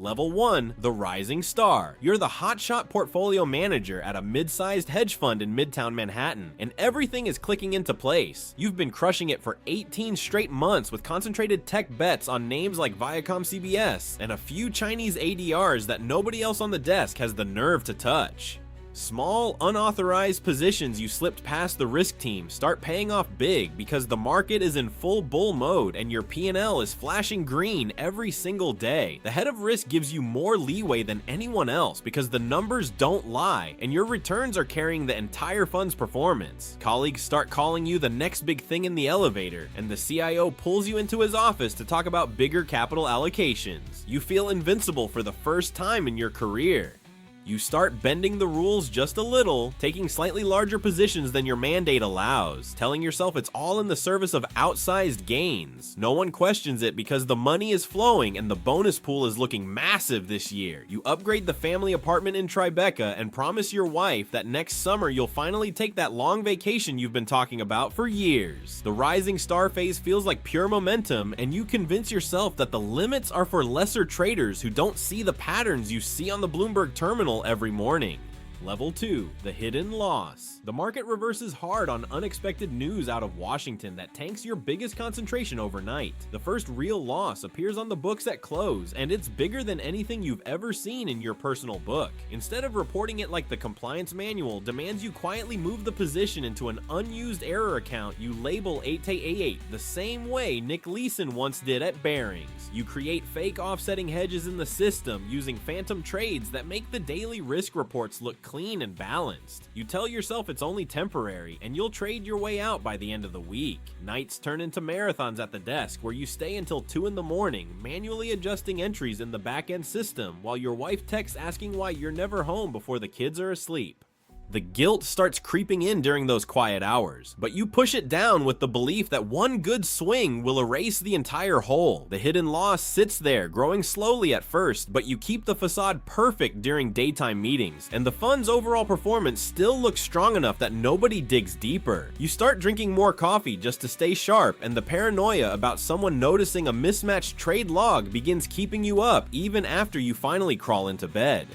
Level 1, the Rising Star. You're the hotshot portfolio manager at a mid-sized hedge fund in Midtown Manhattan, and everything is clicking into place. You've been crushing it for 18 straight months with concentrated tech bets on names like Viacom CBS, and a few Chinese ADRs that nobody else on the desk has the nerve to touch. Small, unauthorized positions you slipped past the risk team start paying off big because the market is in full bull mode and your P&L is flashing green every single day. The head of risk gives you more leeway than anyone else because the numbers don't lie and your returns are carrying the entire fund's performance. Colleagues start calling you the next big thing in the elevator, and the CIO pulls you into his office to talk about bigger capital allocations. You feel invincible for the first time in your career. You start bending the rules just a little, taking slightly larger positions than your mandate allows, telling yourself it's all in the service of outsized gains. No one questions it because the money is flowing and the bonus pool is looking massive this year. You upgrade the family apartment in Tribeca and promise your wife that next summer you'll finally take that long vacation you've been talking about for years. The Rising Star phase feels like pure momentum, and you convince yourself that the limits are for lesser traders who don't see the patterns you see on the Bloomberg terminal every morning. Level 2, the hidden loss. The market reverses hard on unexpected news out of Washington that tanks your biggest concentration overnight. The first real loss appears on the books at close, and it's bigger than anything you've ever seen in your personal book. Instead of reporting it like the compliance manual demands you quietly move the position into an unused error account you label 8-88, the same way Nick Leeson once did at Barings. You create fake offsetting hedges in the system using phantom trades that make the daily risk reports look clean and balanced. You tell yourself it's only temporary, and you'll trade your way out by the end of the week. Nights turn into marathons at the desk where you stay until 2 in the morning, manually adjusting entries in the back-end system while your wife texts asking why you're never home before the kids are asleep. The guilt starts creeping in during those quiet hours, but you push it down with the belief that one good swing will erase the entire whole. The hidden loss sits there, growing slowly at first, but you keep the facade perfect during daytime meetings, and the fund's overall performance still looks strong enough that nobody digs deeper. You start drinking more coffee just to stay sharp, and the paranoia about someone noticing a mismatched trade log begins keeping you up even after you finally crawl into bed.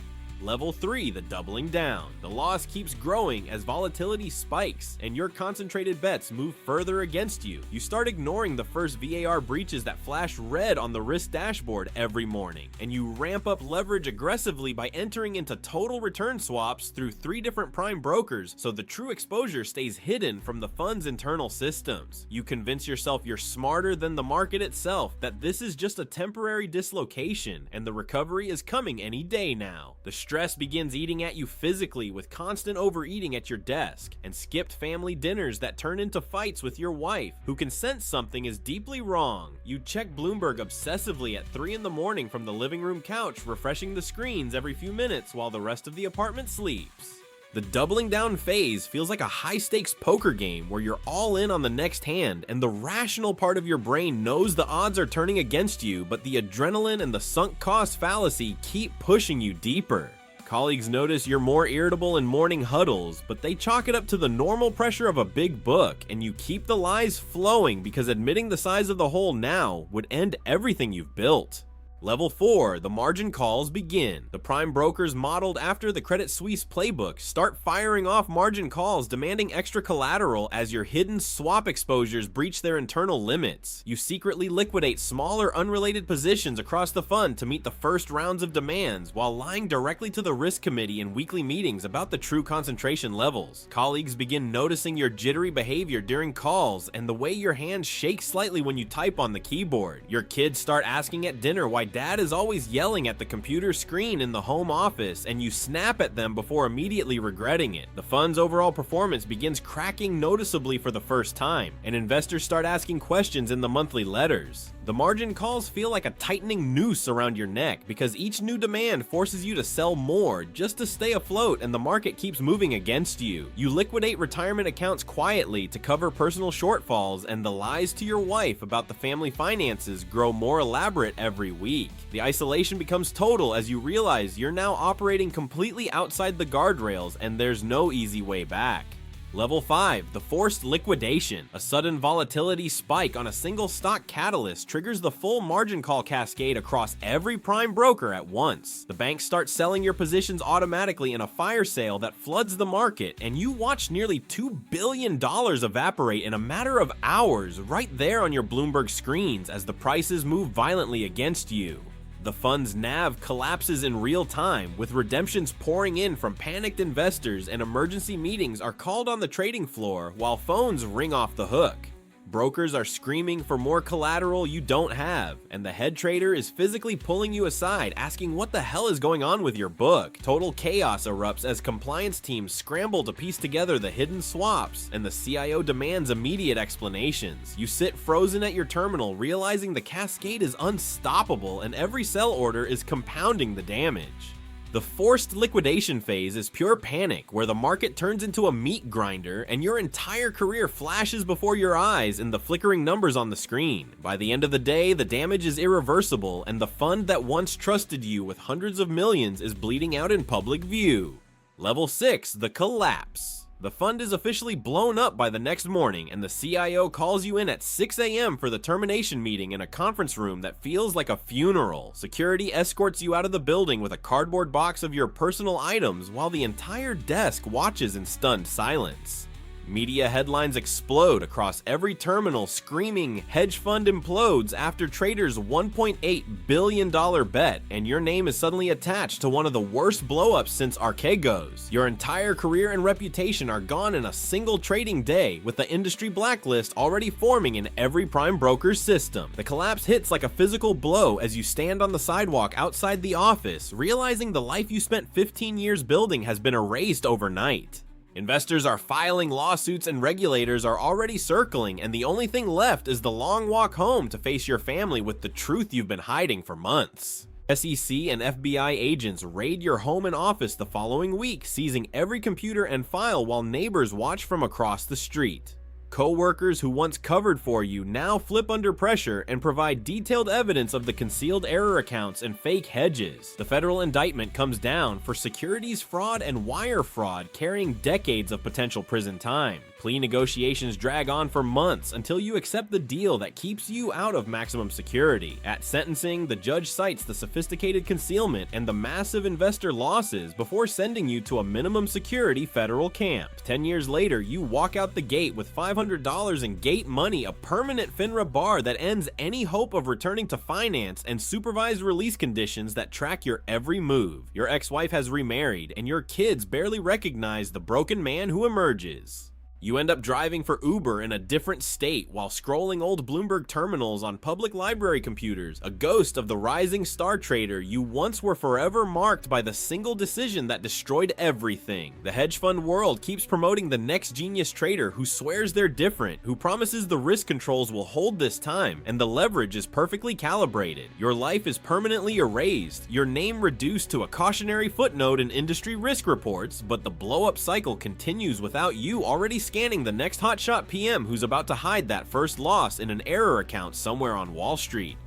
Level 3, the doubling down. The loss keeps growing as volatility spikes and your concentrated bets move further against you. You start ignoring the first VAR breaches that flash red on the risk dashboard every morning, and you ramp up leverage aggressively by entering into total return swaps through 3 different prime brokers so the true exposure stays hidden from the fund's internal systems. You convince yourself you're smarter than the market itself, that this is just a temporary dislocation and the recovery is coming any day now. The stress begins eating at you physically with constant overeating at your desk and skipped family dinners that turn into fights with your wife, who can sense something is deeply wrong. You check Bloomberg obsessively at 3 in the morning from the living room couch, refreshing the screens every few minutes while the rest of the apartment sleeps. The doubling down phase feels like a high-stakes poker game where you're all in on the next hand, and the rational part of your brain knows the odds are turning against you, but the adrenaline and the sunk cost fallacy keep pushing you deeper. Colleagues notice you're more irritable in morning huddles, but they chalk it up to the normal pressure of a big book, and you keep the lies flowing because admitting the size of the hole now would end everything you've built. Level 4, the margin calls begin. The prime brokers modeled after the Credit Suisse playbook start firing off margin calls demanding extra collateral as your hidden swap exposures breach their internal limits. You secretly liquidate smaller unrelated positions across the fund to meet the first rounds of demands while lying directly to the risk committee in weekly meetings about the true concentration levels. Colleagues begin noticing your jittery behavior during calls and the way your hands shake slightly when you type on the keyboard. Your kids start asking at dinner why Dad is always yelling at the computer screen in the home office, and you snap at them before immediately regretting it. The fund's overall performance begins cracking noticeably for the first time, and investors start asking questions in the monthly letters. The margin calls feel like a tightening noose around your neck because each new demand forces you to sell more just to stay afloat, and the market keeps moving against you. You liquidate retirement accounts quietly to cover personal shortfalls, and the lies to your wife about the family finances grow more elaborate every week. The isolation becomes total as you realize you're now operating completely outside the guardrails and there's no easy way back. Level 5, the forced liquidation. A sudden volatility spike on a single stock catalyst triggers the full margin call cascade across every prime broker at once. The banks start selling your positions automatically in a fire sale that floods the market, and you watch nearly $2 billion evaporate in a matter of hours right there on your Bloomberg screens as the prices move violently against you. The fund's NAV collapses in real time, with redemptions pouring in from panicked investors, and emergency meetings are called on the trading floor while phones ring off the hook. Brokers are screaming for more collateral you don't have, and the head trader is physically pulling you aside, asking what the hell is going on with your book. Total chaos erupts as compliance teams scramble to piece together the hidden swaps, and the CIO demands immediate explanations. You sit frozen at your terminal, realizing the cascade is unstoppable and every sell order is compounding the damage. The forced liquidation phase is pure panic, where the market turns into a meat grinder and your entire career flashes before your eyes in the flickering numbers on the screen. By the end of the day, the damage is irreversible, and the fund that once trusted you with hundreds of millions is bleeding out in public view. Level 6, the collapse. The fund is officially blown up by the next morning, and the CIO calls you in at 6 a.m. for the termination meeting in a conference room that feels like a funeral. Security escorts you out of the building with a cardboard box of your personal items while the entire desk watches in stunned silence. Media headlines explode across every terminal screaming, "Hedge fund implodes after trader's $1.8 billion bet," and your name is suddenly attached to one of the worst blowups since Archegos. Your entire career and reputation are gone in a single trading day, with the industry blacklist already forming in every prime broker's system. The collapse hits like a physical blow as you stand on the sidewalk outside the office, realizing the life you spent 15 years building has been erased overnight. Investors are filing lawsuits and regulators are already circling, and the only thing left is the long walk home to face your family with the truth you've been hiding for months. SEC and FBI agents raid your home and office the following week, seizing every computer and file while neighbors watch from across the street. Co-workers who once covered for you now flip under pressure and provide detailed evidence of the concealed error accounts and fake hedges. The federal indictment comes down for securities fraud and wire fraud, carrying decades of potential prison time. Plea negotiations drag on for months until you accept the deal that keeps you out of maximum security. At sentencing, the judge cites the sophisticated concealment and the massive investor losses before sending you to a minimum security federal camp. 10 years later, you walk out the gate with $500 in gate money, a permanent FINRA bar that ends any hope of returning to finance, and supervised release conditions that track your every move. Your ex-wife has remarried, and your kids barely recognize the broken man who emerges. You end up driving for Uber in a different state while scrolling old Bloomberg terminals on public library computers, a ghost of the rising star trader you once were forever marked by the single decision that destroyed everything. The hedge fund world keeps promoting the next genius trader who swears they're different, who promises the risk controls will hold this time, and the leverage is perfectly calibrated. Your life is permanently erased, your name reduced to a cautionary footnote in industry risk reports, but the blow-up cycle continues without you already scanning the next hotshot PM who's about to hide that first loss in an error account somewhere on Wall Street.